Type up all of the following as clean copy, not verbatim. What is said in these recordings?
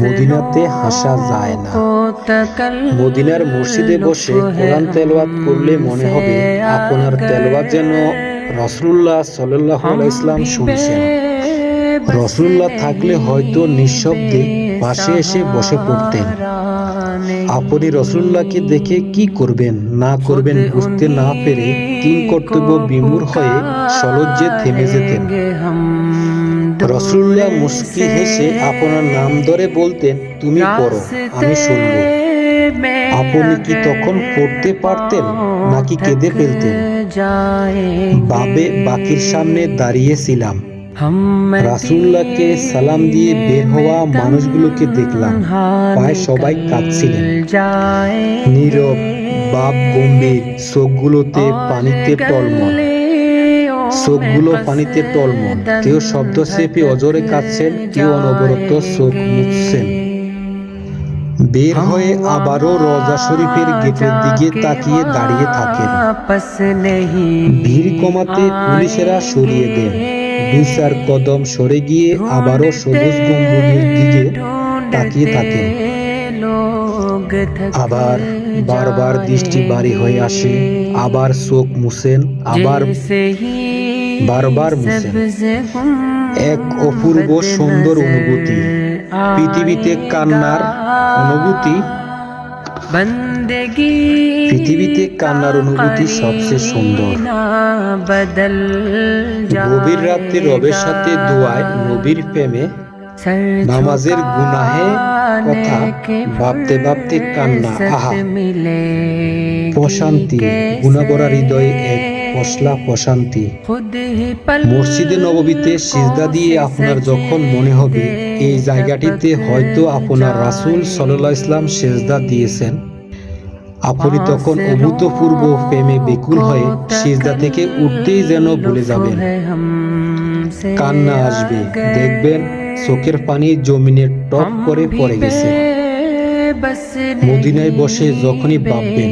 মদিনাতে হাসা যায় না। মদিনার মসজিদে বসে কোরআন তেলাওয়াত করলে মনে হবে আপনার তেলাওয়াত যেন রাসূলুল্লাহ সাল্লাল্লাহু আলাইহি ওয়াসাল্লাম শুনছেন। রাসূলুল্লাহ থাকলে হয়তো নিঃশব্দে পাশে এসে বসে পড়তেন। আপনি রাসূলুল্লাহকে দেখে কি করবেন না করবেন বুঝতে না পেরে তিন কর্তব্য বিমূঢ় হয়ে সলজ্জে থেমে যেতেন। রাসূলুল্লাহ মুস্কি হেসে আপনার নাম ধরে বলতেন, তুমি পড়ো, আমি শুনব। আপনি কি তখন পড়তে পারতেন নাকি কেঁদে ফেলতেন? বাবে বাকির সামনে দাঁড়িয়েছিলাম। রাসূলুল্লাহকে সালাম দিয়ে বের হওয়া মানুষগুলোকে দেখলাম, প্রায় সবাই কাঁদছিলেন। নীরব, বাপ গম্ভীর, চোখগুলোতে পানিতে টলমল। কেউ শব্দ চেপে অজরে কাঁদছেন, কেউ অনবরত চোখ মুছছেন। বের হয়ে আবারও রওজা শরীফের গেটের দিকে তাকিয়ে দাঁড়িয়ে থাকেন। ভিড় কমাতে পুলিশেরা সরিয়ে দেন। 2-4 কদম সরে গিয়ে আবারও সবুজ গম্বুজের দিকে তাকিয়ে থাকেন। আবার বারবার দৃষ্টি বাড়ি হয়ে আসে, আবার চোখ মুছেন, আবার বারবার মুছেন। এক অপূর্ব সুন্দর অনুভূতি। পৃথিবীতে কান্নার অনুভূতি সবচেয়ে সুন্দর। গভীর রাতে রবের সাথে দোয়ায়, নবীর প্রেমে, নামাজের গুনাহে কথা ভাবতে ভাবতে কান্না। আহা, প্রশান্তি, গুনাহভরা হৃদয়ে এক পশলা প্রশান্তি। মসজিদে নববীতে সিজদা দিয়ে আপনার যখন মনে হবে এই জায়গাটিতে হয়তো আপনার রাসূল সাল্লাল্লাহু আলাইহি ওয়াসাল্লাম সিজদা দিয়েছেন, আপনি তখন অভূতপূর্ব প্রেমে বেকুল হয়ে সিজদা থেকে উঠতেই যেন ভুলে যাবেন। কান্না আসবে, দেখবেন চোখের পানি জমিনে টপ করে পড়ে গেছে। মদিনায় বসে যখনই ভাববেন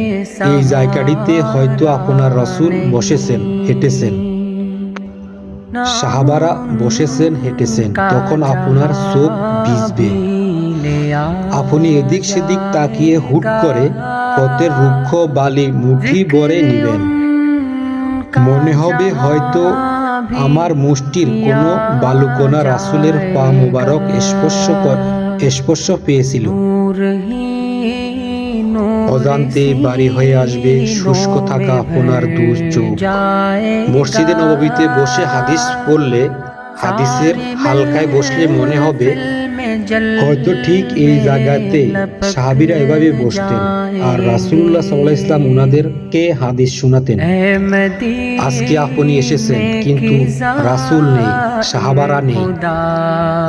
এই জায়গাটিতে হয়তো আপনার রাসূল বসেছেন, হেঁটেছেন, সাহাবারা বসেছেন, হেঁটেছেন, তখন আপনার চোখ ভিজবে। আপনি এদিক সেদিক তাকিয়ে হুট করে পথের রুক্ষ বালি মুঠি ভরে নিবেন। মনে হবে হয়তো আমার মুষ্টির কোনো বালুকণা রাসূলের পা মোবারক স্পর্শ পেয়েছিল। অজান্তে বাড়ি হয়ে আসবে শুষ্ক থাকা আপনার দু চোখ। মসজিদে নববীতে বসে হাদিস পড়লে, হাদিসের হালকায় বসলে মনে হবে হয়তো ঠিক এই জায়গাতে সাহাবীরা এভাবে বসতেন আর রাসূলুল্লাহ সাল্লাল্লাহু আলাইহি ওয়াসাল্লাম উনাদেরকে হাদিস শোনাতেন। আজকে আপনি এসেছেন কিন্তু রাসূল নেই, সাহাবারা নেই।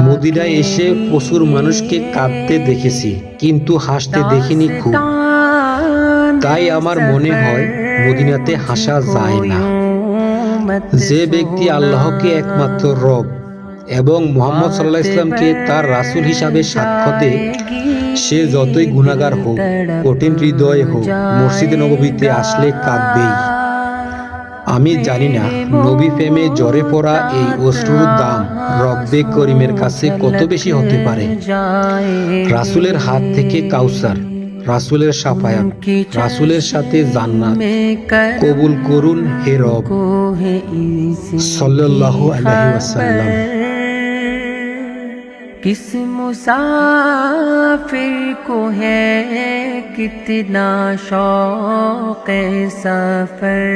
মদিনায় এসে প্রচুর মানুষকে কাঁদতে দেখেছি কিন্তু হাসতে দেখিনি খুব। তাই আমার মনে হয় মদিনাতে হাসা যায় না। যে ব্যক্তি আল্লাহকে একমাত্র রব এবং মুহাম্মদ সাল্লাল্লাহু আলাইহি ওয়াসাল্লামকে তার রাসূল হিসাবে সাক্ষ্য দেয়, সে যতই গুনাহগার হোক, কঠিন হৃদয় হোক, মসজিদে নববীতে আসলে কাঁদবেই। আমি জানি না নবী প্রেমে জ্বরে পড়া এই অশ্রুর দাম রব্বে করিমের কাছে কত বেশি হতে পারে। রাসূলের হাত থেকে কাউসার, রাসূলের শাফায়াত, রাসূলের সাথে জান্নাত কবুল করুন হে রব সাল্লাল্লাহু আলাইহি ওয়াসাল্লাম। किस मुसाफिर को है कितना शौक़ सफ़र।